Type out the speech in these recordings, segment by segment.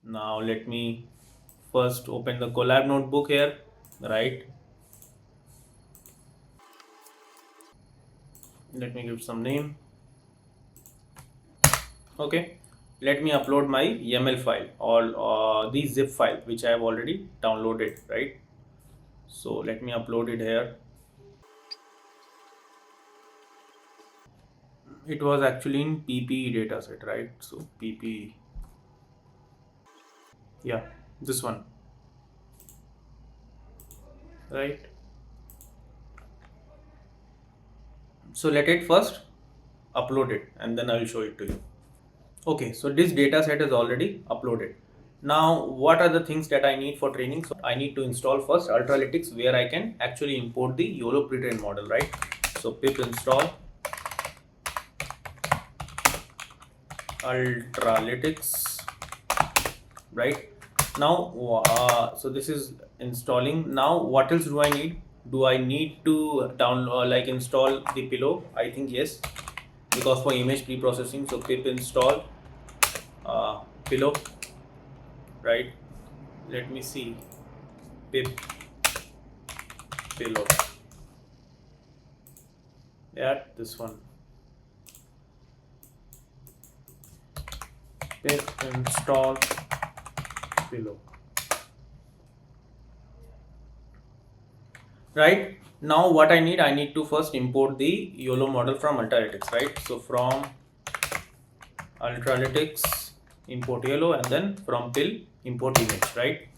Now let me first open the Colab notebook here, right? Let me give some name. Okay, let me upload my YAML file or the zip file which I have already downloaded, right? So let me upload it here. It was actually in PPE dataset, right? So PPE, yeah, this one, right? So let it first upload it and then I will show it to you. Okay, so this data set is already uploaded. Now what are the things that I need for training? So I need to install first Ultralytics, where I can actually import the YOLO pre-trained model, right? So pip install Ultralytics, right? Now so this is installing. Now what else do I need? Do I need to download, like install the pillow? I think yes, because for image pre-processing. So pip install pillow, right? Let me see, pip pillow, yeah, this one, pip install pillow, right? Now what I need to first import the YOLO model from Ultralytics, right? So from Ultralytics import YOLO, and then from pill import image, right?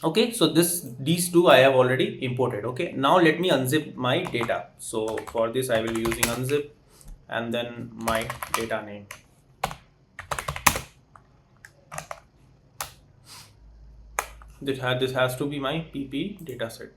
Okay, so these two I have already imported. Okay, now let me unzip my data. So for this I will be using unzip and then my data name. This has to be my PP dataset.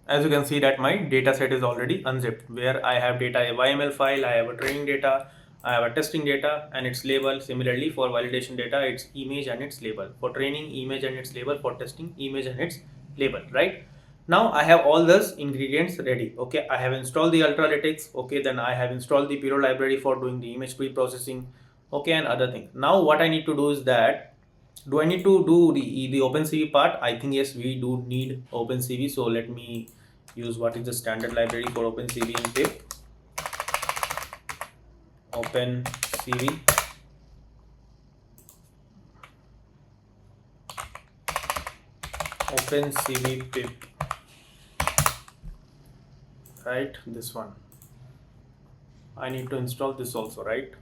As you can see that my data set is already unzipped, where I have data YML file, I have a training data, I have a testing data and its label. Similarly for validation data, it's image and its label. For training, image and its label. For testing, image and its label, right? Now I have all those ingredients ready. Okay, I have installed the Ultralytics. Okay, then I have installed the Piro library for doing the image pre-processing. Okay, and other things. Now what I need to do is that, do I need to do the OpenCV part? I think yes, we do need OpenCV. So let me use what is the standard library for OpenCV in pip. OpenCV, OpenCV pip, right? This one. I need to install this also, right?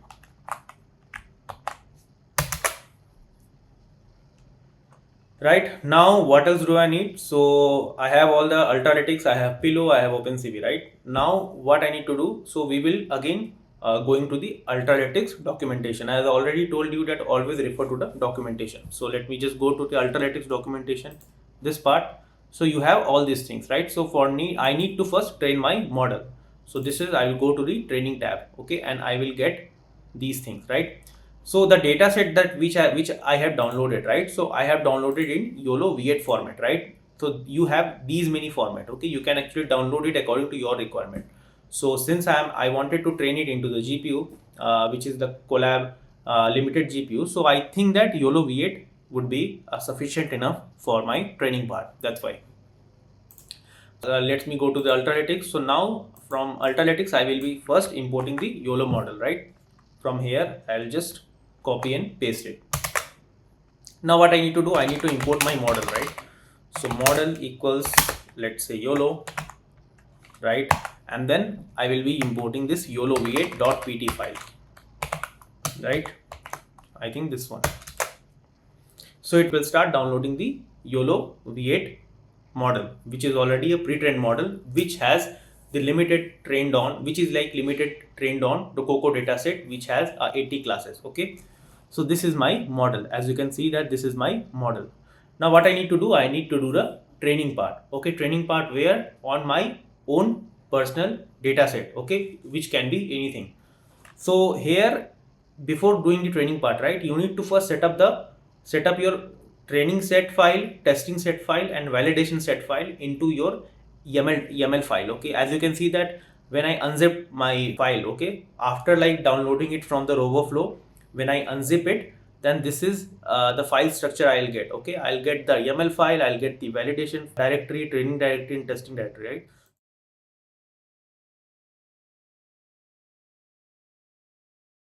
Right, now what else do I need? So I have all the Ultralytics, I have Pillow, I have OpenCV, right? Now what I need to do, so we will again going to the Ultralytics documentation. As I already told you that always refer to the documentation. So let me just go to the Ultralytics documentation, this part. So you have all these things, right? So for me, I need to first train my model. So this is, I will go to the training tab, okay, and I will get these things, right? So the data set that which I have downloaded, right? So I have downloaded in YOLO V8 format, right? So you have these many format, okay? You can actually download it according to your requirement. So since I wanted to train it into the GPU, which is the Colab limited GPU, so I think that YOLO V8 would be sufficient enough for my training part. That's why. Let me go to the Ultralytics. So now from Ultralytics, I will be first importing the YOLO model, right? From here, I'll just copy and paste it. Now what I need to do, I need to import my model, right? So model equals, let's say YOLO, right? And then I will be importing this YOLO v8.pt file, right? I think this one. So it will start downloading the YOLO v8 model, which is already a pre-trained model, which has the limited trained on, which is like limited trained on the Coco dataset, which has 80 classes. Okay, so this is my model. As you can see that this is my model. Now what I need to do, I need to do the training part. Okay, training part where on my own personal dataset. Okay, which can be anything. So here, before doing the training part, right, you need to first set up your training set file, testing set file, and validation set file into your YAML file. Okay, as you can see that when I unzip my file, okay, after like downloading it from the RoboFlow, when I unzip it, then this is the file structure I'll get. Okay, I'll get the YAML file, I'll get the validation directory, training directory, and testing directory, right?